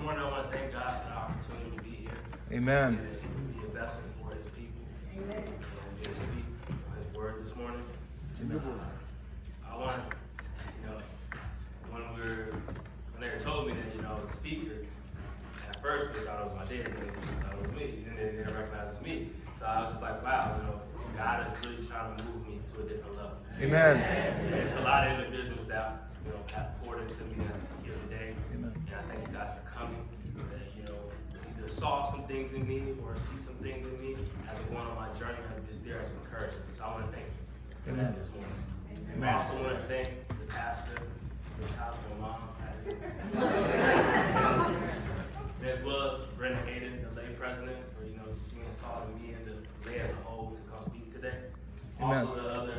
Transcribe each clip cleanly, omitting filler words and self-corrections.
morning I want to thank God for the opportunity to be here. Amen. And be a vessel for his people. Amen. And just speak his word this morning. I want to, when they told me that, I was a speaker, at first they thought it was my dad, and they thought it was me, and then they didn't recognize it was me. So I was just like, wow, God is really trying to move me to a different level. Amen. And it's a lot of individuals that, have poured into me that's here today. Amen. And I thank you guys for coming. That, either saw some things in me or see some things in me as I'm going on my journey. I'm just there as encouragement. So I want to thank you for that this morning. And I also want to thank the pastor, the house, my mom, as well as Brenda Hayden, the lay president, for seeing us all and me and the lay as a whole to come speak today. Amen. Also the other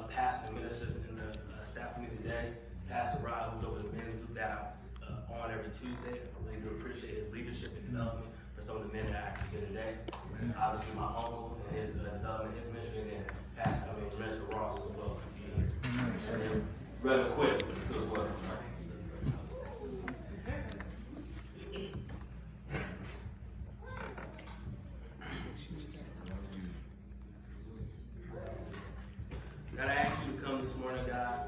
pastors and ministers in the staff meeting today. Pastor Rod, who's over the men's group that on every Tuesday. I really do appreciate his leadership and development for some of the men that are actually here today. Obviously my uncle and his development, his mission, and Minister Ross as well for being here. And then Brother Quick as well. God, I ask you to come this morning, God.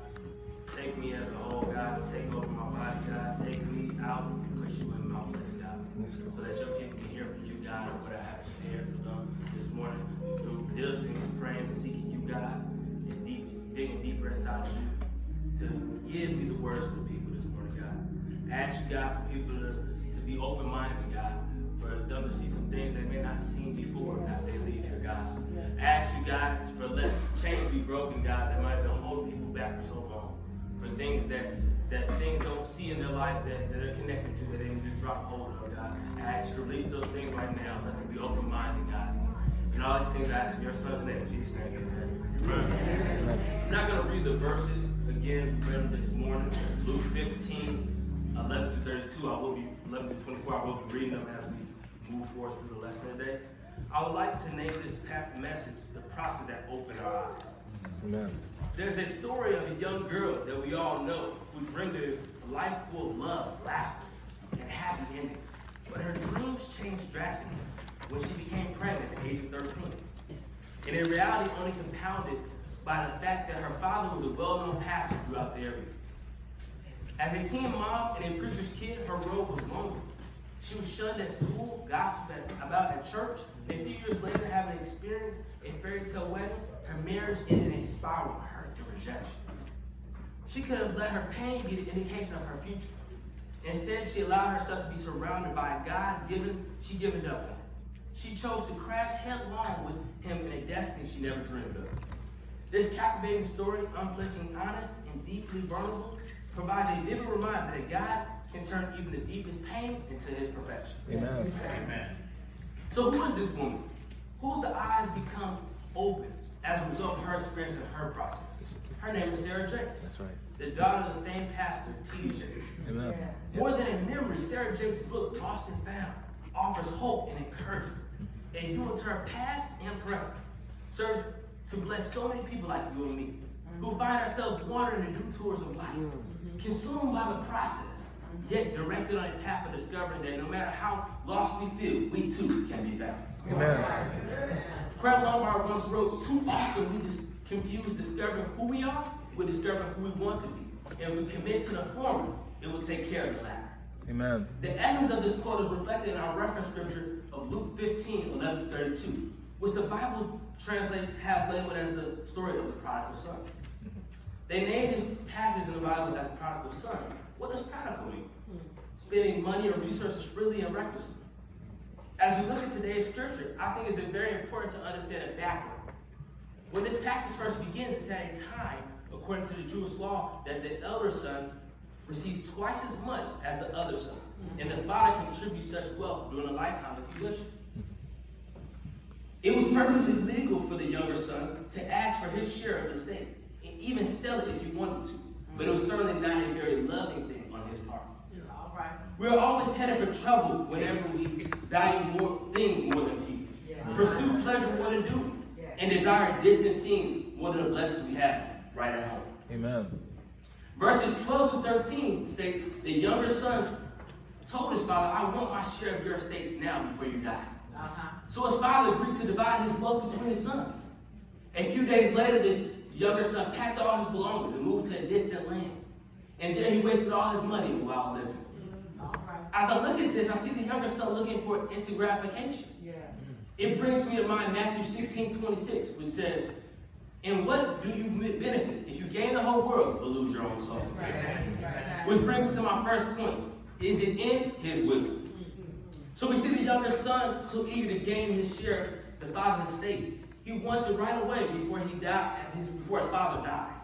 Take me as a whole, God. Take over my body, God. Take me out and put you in my place, God. So that your people can hear from you, God, and what I have prepared for them this morning. Through diligence, praying, and seeking you, God, and digging deeper inside of you to give me the words for the people this morning, God. I ask you, God, for people to be open-minded, God, for them to see some things they may not have seen before after they leave here, God. I ask you, God, for let chains be broken, God, that might have been holding people back for so long. For things that things don't see in their life that they're connected to, that they need to drop hold of, God. I ask you to release those things right now. Let them be open-minded, God. And all these things I ask in your son's name, in Jesus' name, amen. I'm not going to read the verses again this morning. Luke 15, 11 through 32. I will be 11 through 24. I will be reading them as we move forward through the lesson today. I would like to name this message, The Process That Opened Our Eyes. Amen. There's a story of a young girl that we all know who dreamed of a life full of love, laughter, and happy endings. But her dreams changed drastically when she became pregnant at the age of 13. And in reality, only compounded by the fact that her father was a well-known pastor throughout the area. As a teen mom and a preacher's kid, her road was lonely. She was shunned at school, gossiped about at church, and a few years later, having experienced a fairy tale wedding, her marriage ended in a spiral of hurt and rejection. She could have let her pain be the indication of her future. Instead, she allowed herself to be surrounded by a God-given, she given up on. She chose to crash headlong with him in a destiny she never dreamed of. This captivating story, unflinching, honest, and deeply vulnerable, provides a vivid reminder that God can turn even the deepest pain into his perfection. Amen. Amen. So who is this woman? Whose the eyes become open as a result of her experience and her process? Her name is Sarah Jakes. That's right. The daughter of the famed pastor, T.D. Jakes. Amen. More than a memory, Sarah Jakes' book, Lost and Found, offers hope and encouragement. A view into her past and present serves to bless so many people like you and me, who find ourselves wandering in detours of life, consumed by the process, yet directed on a path of discovering that no matter how lost we feel, we too can be found. Amen. Craig Lombard once wrote, too often we confuse discovering who we are with discovering who we want to be. And if we commit to the former, it will take care of the latter. Amen. The essence of this quote is reflected in our reference scripture of Luke 15, 11 to 32, which the Bible translates have labeled as the story of the prodigal son. They named this passage in the Bible as the prodigal son. What does prodigal mean? Spending money or resources freely and recklessly. As we look at today's scripture, I think it's very important to understand a background. When this passage first begins, it's at a time, according to the Jewish law, that the elder son receives twice as much as the other sons, and the father contributes such wealth during a lifetime if he wishes. It was perfectly legal for the younger son to ask for his share of the estate, and even sell it if he wanted to, but it was certainly not a very loving thing on his part. We're always headed for trouble whenever we value more things more than people, pursue pleasure more than duty, and desire distant scenes more than the blessings we have right at home. Amen. Verses 12 to 13 states, the younger son told his father, I want my share of your estates now before you die. So his father agreed to divide his wealth between his sons. A few days later, this younger son packed all his belongings and moved to a distant land. And there he wasted all his money while living. As I look at this, I see the younger son looking for instant gratification. It brings me to mind Matthew 16:26, which says, "And what do you benefit if you gain the whole world but lose your own soul?" Which brings me to my first point. Is it in his will? So we see the younger son so eager to gain his share of the father's estate. He wants it right away before his father dies.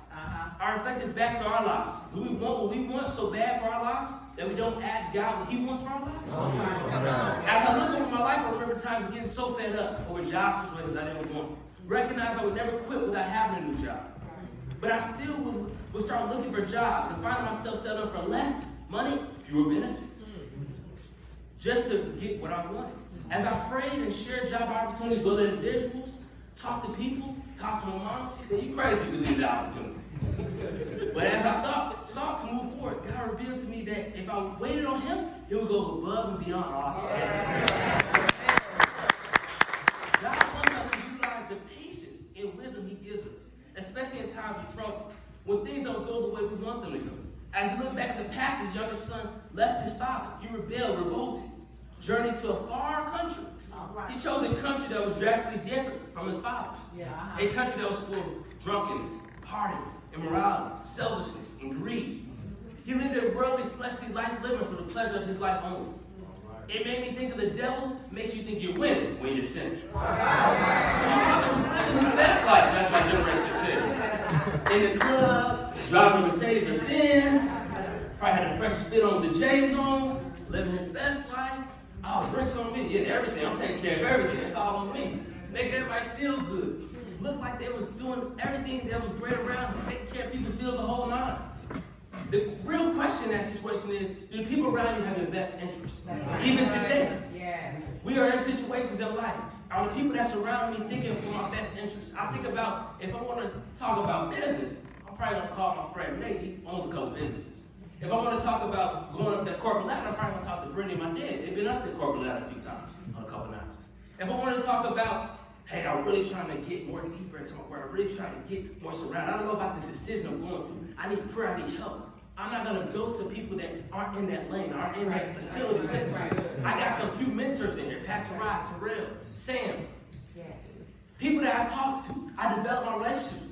Our effect is back to our lives. Do we want what we want so bad for our lives that we don't ask God what he wants for our lives? As I look over my life, I remember times of getting so fed up over job situations I didn't want. Recognize I would never quit without having a new job. But I still would start looking for jobs and find myself settling for less money, fewer benefits, just to get what I wanted. As I prayed and shared job opportunities with other individuals, talked to people, talked to my mom, she said, "You crazy if you leave the opportunity." But as I sought to move forward, God revealed to me that if I waited on him, he would go above and beyond all I could ask. God wants us to utilize the patience and wisdom he gives us, especially in times of trouble, when things don't go the way we want them to go. As you look back at the past, his younger son left his father. He rebelled, revolted, journeyed to a far country. He chose a country that was drastically different from his father's. A country that was full of drunkenness, partying, immorality, selfishness, and greed. He lived a worldly, fleshly life living for the pleasure of his life only. It made me think of the devil makes you think you're winning when you're sinning. He was living his best life, that's what generation says. In the club, driving a Mercedes or Benz, probably had a fresh fit on the J's on, living his best life. Oh, drinks on me, yeah, everything. I'm taking care of everything. It's all on me. Making everybody feel good. Looked like they was doing everything that was great around them, taking care of people's bills the whole nine. The real question in that situation is, do the people around you have your best interest? Even today, we are in situations in life. Are the people that surround me thinking for my best interest? I think about, if I want to talk about business, I'm probably going to call my friend Nate. He owns a couple businesses. If I want to talk about going up that corporate ladder, I'm probably going to talk to Brittany and my dad. They've been up the corporate ladder a few times on a couple notches. If I want to talk about, hey, I'm really trying to get more deeper into my word. I'm really trying to get more surrounded. I don't know about this decision I'm going through. I need prayer. I need help. I'm not going to go to people that aren't in that lane, aren't in that facility business. I got some few mentors in here, Pastor Rod, Terrell, Sam. People that I talk to, I develop my relationships with.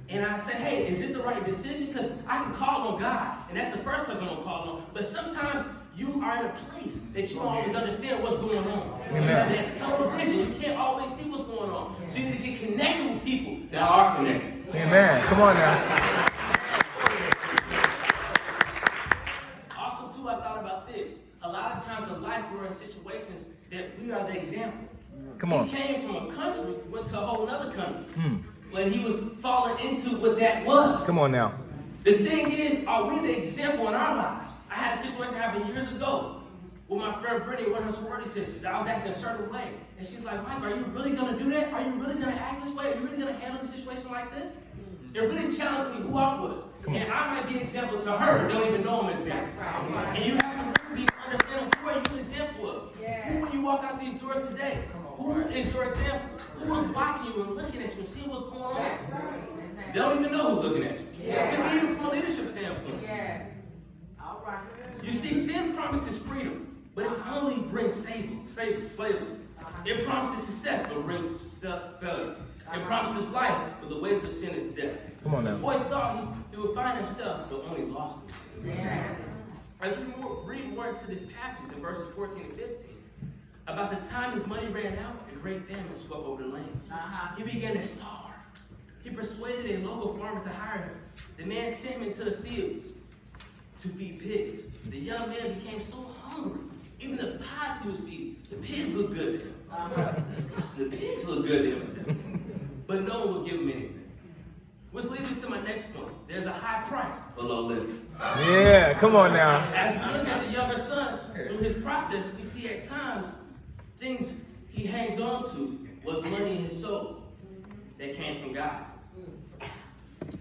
And I say, hey, is this the right decision? Because I can call on God, and that's the first person I'm going to call on. But sometimes you are in a place that you don't always understand what's going on. You have that tunnel vision. You can't always see what's going on. So you need to get connected with people that are connected. Amen. Come on now. Also, too, I thought about this. A lot of times in life, we're in situations that we are the example. Come on. He came from a country, went to a whole other country. When he was falling into what that was. Come on now. The thing is, are we the example in our lives? I had a situation happen years ago with my friend Brittany, one of her sorority sisters. I was acting a certain way. And she's like, Mike, are you really going to do that? Are you really going to act this way? Are you really going to handle a situation like this? It really challenged me who I was. And I might be an example to her, don't even know I'm an example. And you have to really understand, who are you an example of? Who, when you walk out these doors today, who is your example? Who is watching you and looking at you and seeing what's going on? They don't even know who's looking at you. It can be even from a leadership standpoint. You see, sin promises freedom, but it only brings slavery. It promises success, but brings failure. It promises life, but the ways of sin is death. Come on now. The boy thought he would find himself, but only lost himself. As we read more into this passage in verses 14 and 15, about the time his money ran out, a great famine swept over the land. He began to starve. He persuaded a local farmer to hire him. The man sent him into the fields to feed pigs. The young man became so hungry. Even the pigs he was feeding, the pigs looked good to him. Disgusting. The pigs looked good to him. But no one would give him anything. Which leads me to my next point. There's a high price for low living. Yeah, come on now. As we look at the younger son, through his process, we see at times things he hanged on to was money in his soul that came from God.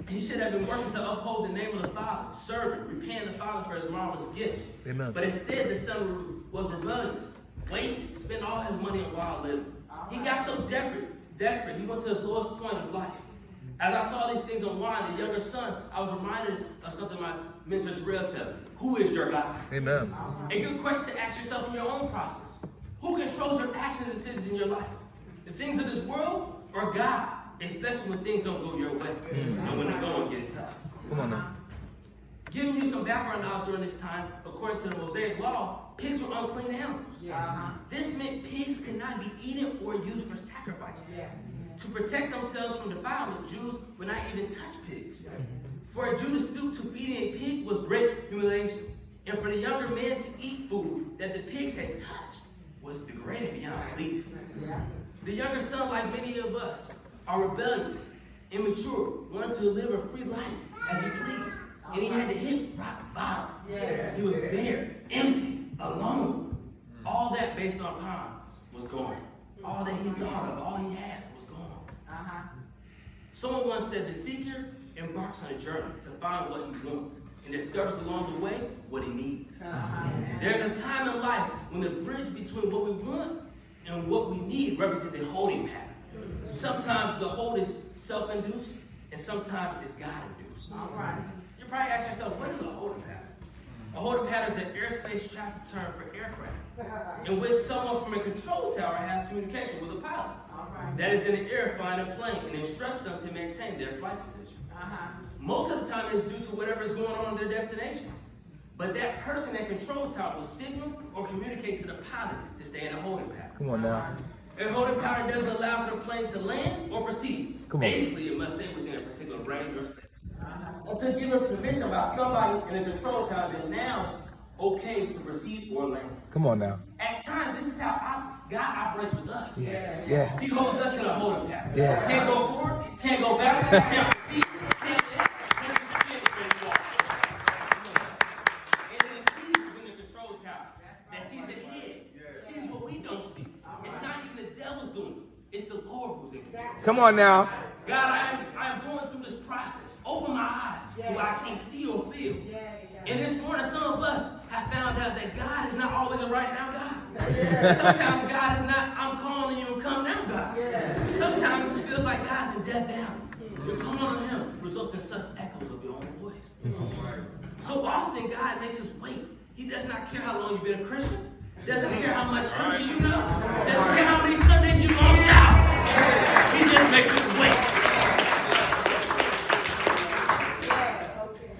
He should have been working to uphold the name of the Father, serving, repaying the Father for his marvelous gifts. Amen. But instead, the son was rebellious, wasted, spent all his money on wild living. He got so desperate, he went to his lowest point of life. As I saw these things unwind, the younger son, I was reminded of something my mentor Terrell tells me. Who is your God? Amen. A good question to ask yourself in your own process. Who controls your actions and decisions in your life? The things of this world or God? Especially when things don't go your way and when the going gets tough. Come on now. Giving you some background knowledge during this time, according to the Mosaic law, pigs were unclean animals. This meant pigs could not be eaten or used for sacrifice. To protect themselves from defilement, Jews would not even touch pigs. For a Jew to stoop to feeding a pig was great humiliation. And for the younger man to eat food that the pigs had touched was degrading beyond belief. The younger son, like many of us, are rebellious, immature, wanted to live a free life as he pleased. And he had to hit rock bottom. He was there, empty, alone. All that based on time was gone. All that he thought of, all he had was gone. Someone once said the seeker embarks on a journey to find what he wants and discovers along the way what he needs. There's a time in life when the bridge between what we want and what we need represents a holding pattern. Sometimes the hold is self-induced, and sometimes it's God-induced. You probably ask yourself, what is a holding pattern? A holding pattern is an airspace traffic term for aircraft, in which someone from a control tower has communication with a pilot that is in the air flying a plane and instructs them to maintain their flight position. Most of the time, it's due to whatever is going on in their destination. But that person at control tower will signal or communicate to the pilot to stay in a holding pattern. Come on now. A holding pattern doesn't allow for the plane to land or proceed. Basically, it must stay within a particular range or space. Until given permission by somebody in a control tower that now okays to proceed or land. Come on now. At times, this is how God operates with us. Yes. Yes. He holds us in a holding pattern. Yes. Can't go forward, can't go back, can't proceed, can't live, can't suspend, can't walk. And then it sees in the control tower that sees ahead, sees what we don't see. It's not even the devil's doing it. It's the Lord who's in control. Come on now. God, I am going through this process. Open my eyes to what I can't see or feel. And this morning, some of us have found out that God is not always a right now God. Sometimes God is not, I'm calling you and come now God. Sometimes it feels like God's in Death Valley. Your calling on him results in such echoes of your own voice. So often God makes us wait. He does not care how long you've been a Christian. Doesn't care how much scripture you know. Doesn't care how many Sundays you're going to shout. He just makes us wait.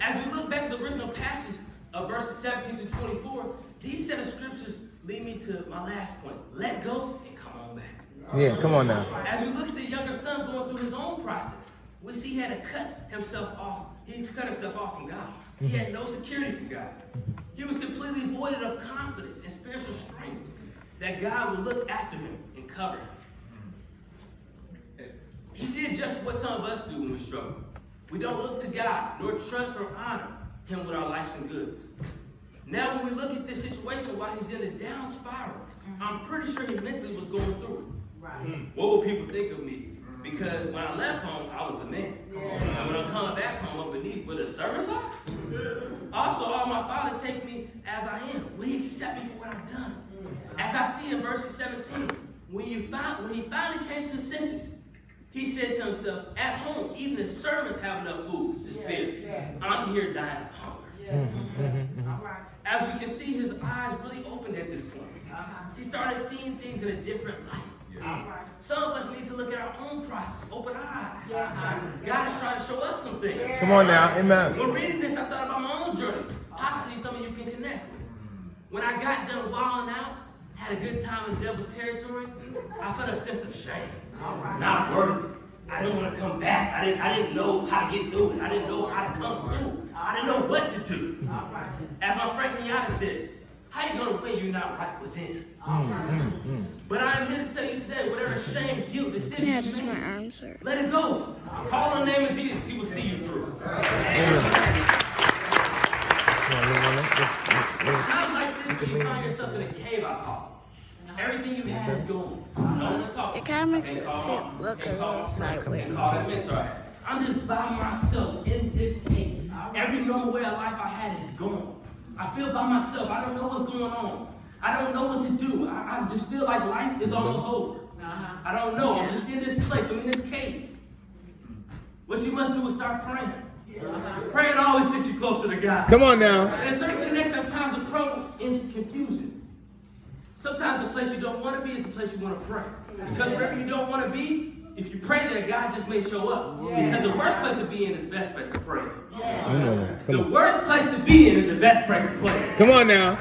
As we look back at the original passage of verses 17 to 24, these set of scriptures lead me to my last point. Let go and come on back. Yeah, come on now. As we look at the younger son going through his own process, we see he had to cut himself off. He cut himself off from God. He had no security from God. He was completely void of confidence and spiritual strength that God would look after him and cover him. He did just what some of us do when we struggle. We don't look to God, nor trust or honor him with our lives and goods. Now, when we look at this situation while he's in a down spiral, I'm pretty sure he mentally was going through it. What will people think of me? Because when I left home, I was the man. And when I'm coming back home, I'm beneath where the servants are. Also, all my Father take me as I am. Will he accept me for what I've done? As I see in verse 17, when he finally came to his senses, he said to himself, at home, even the servants have enough food to spare. I'm here dying of hunger. As we can see, his eyes really opened at this point. He started seeing things in a different light. Some of us need to look at our own process, open our eyes. God is trying to show us some things. Come on now, amen. When reading this, I thought about my own journey. Possibly some of you can connect with. When I got done wilding out, had a good time in the devil's territory, I felt a sense of shame. Not worthy. I didn't want to come back. I didn't know how to get through it. I didn't know how to come through. I didn't know what to do. As my friend Kenyatta says, how you going to win you're not right within? But I am here to tell you today, whatever shame, guilt, decision you make, let it go. Call on the name of Jesus. He will see you through. Times like this, you find yourself in a cave, I call it. Everything you had is gone. I don't want to talk. It kind of makes it look a little sideways. Call that mentor. I'm just by myself in this cave. Every normal way of life I had is gone. I feel by myself. I don't know what's going on. I don't know what to do. I just feel like life is almost over. I don't know. I'm just in this place. I'm in this cave. What you must do is start praying. Praying always gets you closer to God. Come on now. And certain connects sometimes of trouble is confusion. Sometimes the place you don't want to be is the place you want to pray. Because wherever you don't want to be, if you pray there, God just may show up. Because the worst place to be in is the best place to pray. The worst place to be in is the best place to pray. Come on now.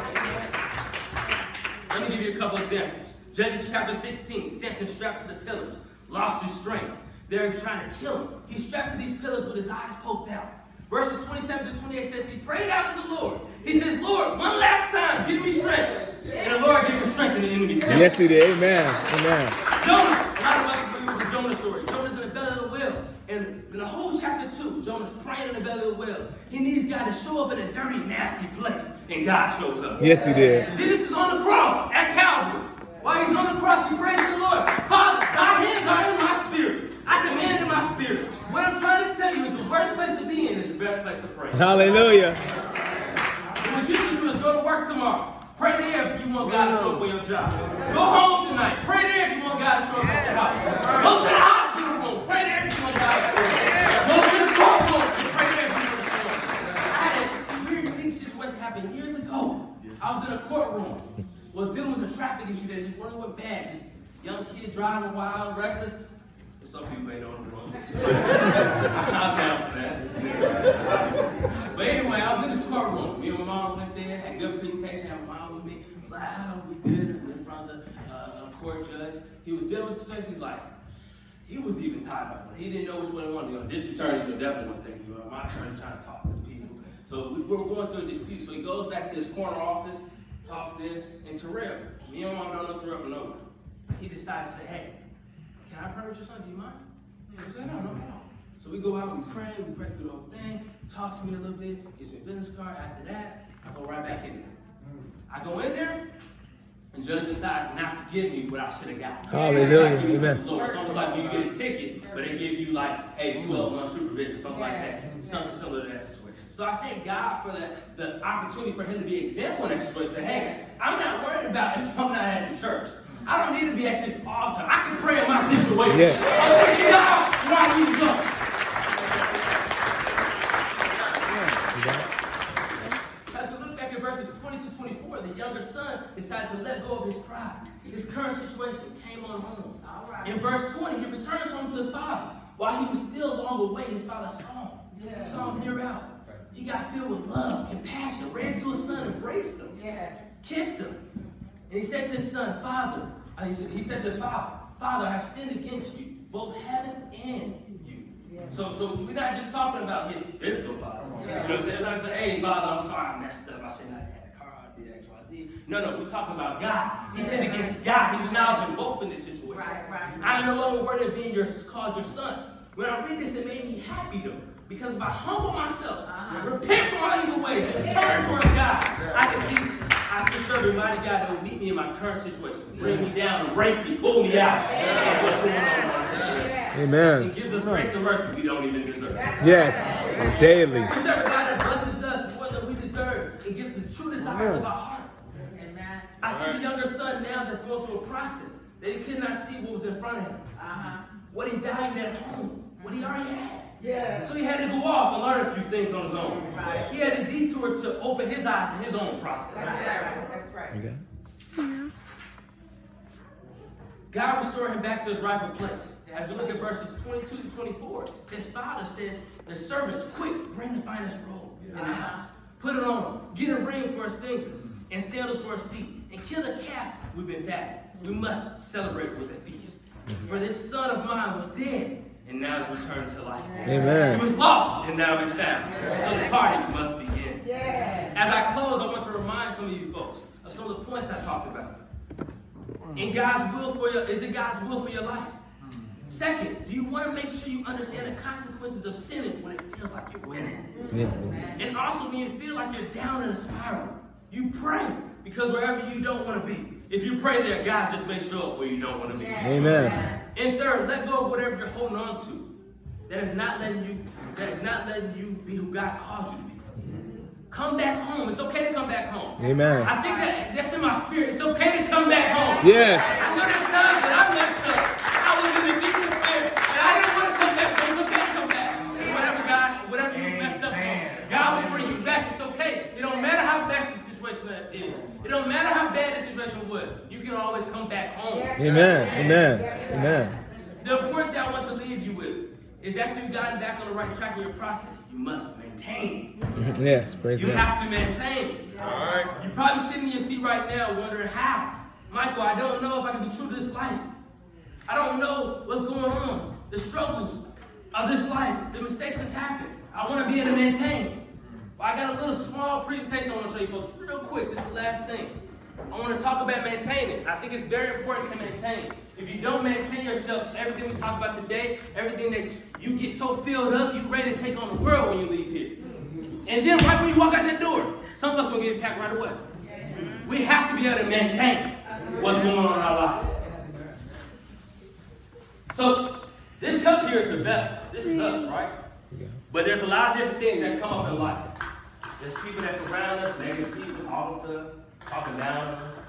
Let me give you a couple examples. Judges chapter 16, Samson strapped to the pillars, lost his strength. They're trying to kill him. He's strapped to these pillars with his eyes poked out. Verses 27 to 28 says he prayed out to the Lord. He says, Lord, one last time, give me strength. And the Lord gave him strength in the enemy's camp. Yes, he did. Amen. Amen. Jonah, a lot of us familiar with the Jonah story. Jonah's in the belly of the whale. And in the whole chapter 2, Jonah's praying in the belly of the whale. He needs God to show up in a dirty, nasty place. And God shows up. Yes, he did. Jesus is on the cross at Calvary. While he's on the cross, he prays to the Lord. Father, thy hands are in my spirit. I command in my spirit. What I'm trying to tell you is the worst place to be in is the best place to pray. Hallelujah. And what you should do is go to work tomorrow. Pray there if you want God to show up on your job. Go home tonight. Pray there if you want God to show up at your house. Go to the hospital room. Pray there if you want God to show up. Go to the courtroom. Pray there if you want to show up. I had a weird, unique situation happen years ago. I was in a courtroom. Was dealing with a traffic issue that just running with bad. Just young kid driving wild, reckless. Some people ain't on the road. I'm down for that. But anyway, I was in this courtroom. Me and my mom went there, had good presentation, had my mom with me. I was like, we good. We in front of the court judge. He was dealing with the situation. He's like, he was even tied up. He didn't know which one he wanted to go. This attorney definitely want to take you. My attorney trying to talk to the people. So we were going through a dispute. So he goes back to his corner office, talks there, and Terrell, me and my mom don't know Terrell from nowhere. He decides to say, hey, can I pray with your son? Do you mind? I said, no problem. So we go out, we pray through the whole thing, talks to me a little bit, gives me a business card. After that, I go right back in there. I go in there, and judge decides not to give me what I should have got. Hallelujah. Like, Amen. It's almost like when you get a ticket, but they give you like, hey, 12-month supervision, something like that. Something similar to that situation. So I thank God for the opportunity for him to be an example in that situation. Say, hey, I'm not worried about if I'm not at the church. I don't need to be at this altar. I can pray in my situation. Yeah. I'm taking God where I need to go. As we look back at verses 20 through 24, the younger son decided to let go of his pride. His current situation came on home. In verse 20, he returns home to his father. While he was still long away, his father saw him. Saw him near out. He got filled with love, compassion, ran to his son, embraced him, kissed him. And he said to his son, Father, he said to his father, Father, I have sinned against you, both heaven and you. So we're not just talking about his physical father. You know what I'm saying? It's not saying, hey, Father, I'm sorry I messed up. I should not have had a car. I did X, Y, Z. No, we're talking about God. He sinned against God. He's acknowledging both in this situation. I'm no longer worthy of being called your son. When I read this, it made me happy though. Because if I humble myself, repent from my evil ways, and turn towards God, I can serve a mighty God that will meet me in my current situation, bring me down, embrace me, pull me out of what's going on in my situation. Amen. He gives us grace and mercy we don't even deserve. Yes. Daily. We serve a God that blesses us more than we deserve and gives us the true desires of our heart. I see the younger son now that's going through a process that he could not see what was in front of him. What he valued at home, what he already had. So he had to go off and learn a few things on his own. He had a detour to open his eyes to his own process. That's right. Okay. God restored him back to his rightful place. As we look at verses 22 to 24, his father says, the servants, quick, bring the finest robe in the house. Put it on him. Get a ring for his finger and sandals for his feet. And kill the calf we've been fattening. We must celebrate with a feast. For this son of mine was dead, and now he's returned to life. Amen. He was lost, and now he's found. So the party must begin. As I close, I want to remind some of you folks of some of the points I talked about. Is it God's will for your life? Second, do you want to make sure you understand the consequences of sinning when it feels like you're winning? And also when you feel like you're down in a spiral, you pray, because wherever you don't want to be, if you pray there, God just may show up where you don't want to be. Amen. And third, let go of whatever you're holding on to. that is not letting you be who God called you to be. Come back home. It's okay to come back home. Amen. I think that's in my spirit. It's okay to come back home. Yes. I know there's times that I messed up. I was in the deepest spirit, and I didn't want to come back, but it's okay to come back. Whatever you messed up on, God will bring you back. It's okay. It don't matter how bad the situation is. It don't matter how bad the situation was. You can always come back home. Amen. Amen. Amen. The important thing I want to leave you with is after you've gotten back on the right track in your process, you must maintain. Yes, praise God. You have to maintain. All right. You're probably sitting in your seat right now wondering how. Michael, I don't know if I can be true to this life. I don't know what's going on. The struggles of this life, the mistakes that's happened. I want to be able to maintain. But I got a little small presentation I want to show you folks real quick. This is the last thing. I want to talk about maintaining. I think it's very important to maintain. If you don't maintain yourself, everything we talked about today, everything that you get so filled up, you're ready to take on the world when you leave here. And then right when you walk out that door, some of us going to get attacked right away. We have to be able to maintain what's going on in our life. So this cup here is the vessel. This is us, right? But there's a lot of different things that come up in life. There's people that surround us, negative people, talking to us, talking down on us.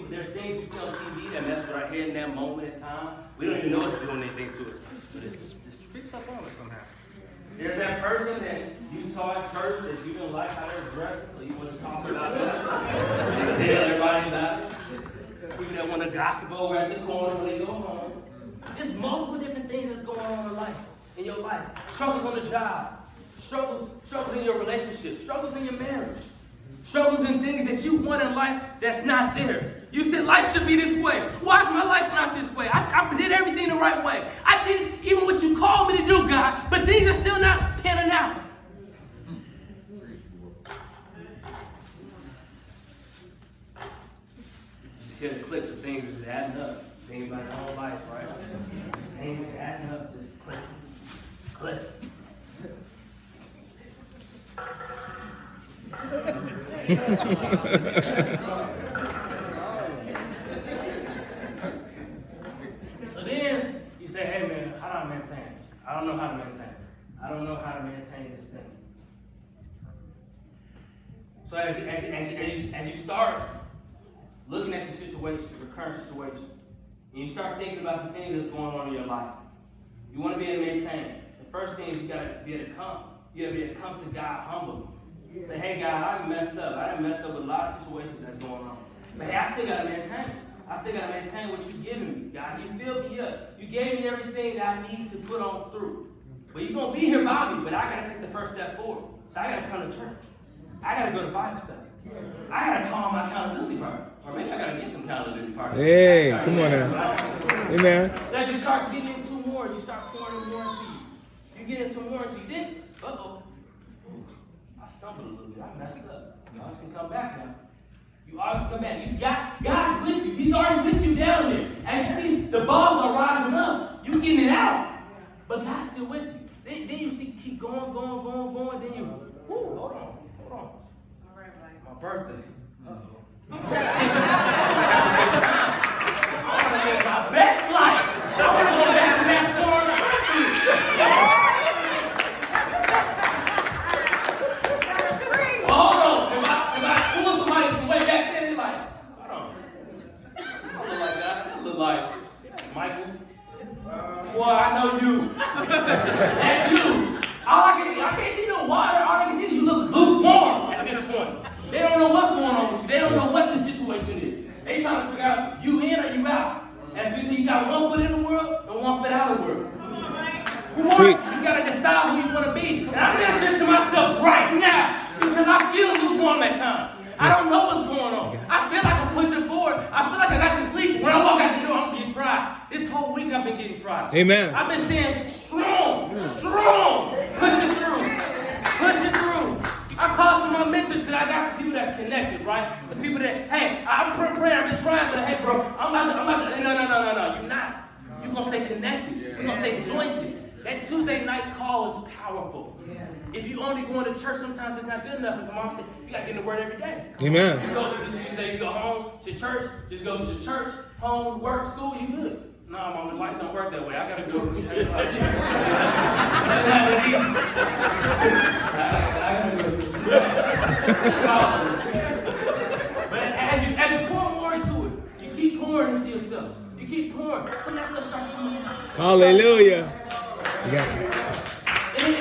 There's things we see on TV that mess with our head in that moment in time. We don't even know it's doing anything to us. But it's creeps up on us somehow. There's that person that you saw at church that you didn't like how they were dressed, so you want to talk about it. Tell everybody about it. People that want to gossip over at the corner when they go home. There's multiple different things that's going on in your life. Struggles on the job. Struggles in your relationship. Struggles in your marriage. Struggles in things that you want in life that's not there. You said life should be this way. Why is my life not this way? I did everything the right way. I did even what you called me to do, God, but things are still not panning out. You hear the clicks of things that's adding up. Things like your whole life, right? Things that's adding up, just click. Click. So then you say, hey man, how do I maintain this? I don't know how to maintain it. I don't know how to maintain this thing. So as you start looking at the situation, your current situation, and you start thinking about the things that's going on in your life, you want to be able to maintain. The first thing is you got to be able to come. You got to be able to come to God humbly. Say, hey God, I messed up. I done messed up with a lot of situations that's going on. But hey, I still got to maintain. I still got to maintain what you're giving me, God. You filled me up. You gave me everything that I need to put on through. But you're going to be here, Bobby, but I got to take the first step forward. So I got to come to church. I got to go to Bible study. I got to call my accountability partner. Or maybe I got to get some accountability partner. Hey, come on now. Amen. So as you start getting into more, you start pouring more into you. You get into more into you. Then, I stumbled a little bit. I messed up. You always can come back now. You always come back. You got God's with you. He's already with you down there. And you see, the balls are rising up. You getting it out. But God's still with you. Then you see, keep going. Then you, hold on. My birthday. I want to live my best life. I want to go back to that foreign country. Hold on. If I pull somebody from way back there, they're like, hold on. I don't look like that. I look like Michael. Boy, I know you. That's you. I can't see no water. All I can see is you look lukewarm at this point. They don't know what's going on with you. They don't know what the situation is. They trying to figure out you in or you out. As we say, you got 1 foot in the world and 1 foot out of the world. You got to decide who you want to be. And I'm listening to myself right now because I feel lukewarm at times. I don't know what's going on. I feel like I'm pushing forward. I feel like I got to sleep. When I walk out the door, I'm getting tried. This whole week I've been getting tried. Amen. I've been staying strong, pushing through. I call some of my mentors because I got some people that's connected, right? Some people that, hey, I'm praying, I've been trying, but hey, bro, I'm about to, no, you're not. You're going to stay connected. You're going to stay jointed. That Tuesday night call is powerful. Yes. If you only going to church, sometimes it's not good enough. As mom said, you got to get in the word every day. Amen. You say you go home to church, just go to church, home, work, school, you good. No, my life don't work that way. I gotta go. But as you pour more into it, you keep pouring into yourself. You keep pouring. So that stuff starts coming out. Hallelujah. You got it. And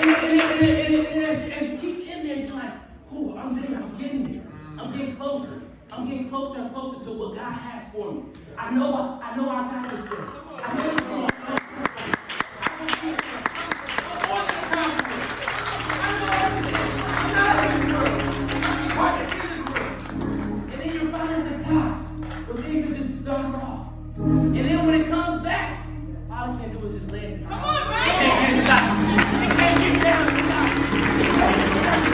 as you keep in there, you're like, oh, I'm there. I'm getting there. I'm getting closer. I'm getting closer and closer to what God has for me. I know I got this thing. I know this thing. And then you're finding the top where things are just done off. And then when it comes back, all you can do is just lay it. Come on, man! You can't get inside. You can't get down inside. You can't get down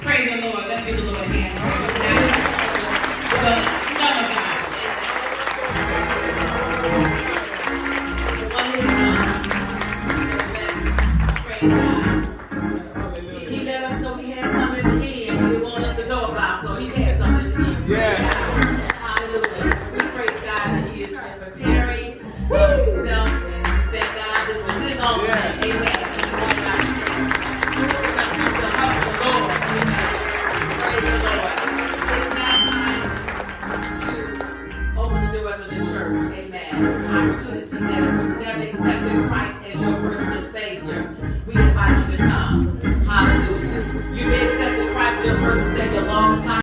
Praise the Lord. Let's give the Lord a hand. The Son of God. One of his sons. Praise God. He let us know he had something at the end he didn't want us to know about, so he had something at the end. Yes. Hallelujah. We praise God that he is preparing himself, and thank God this was his own thing. Amen. Opportunity that if you've never accepted Christ as your personal Savior, we invite you to come. Hallelujah. You've accepted Christ as your personal Savior a long time.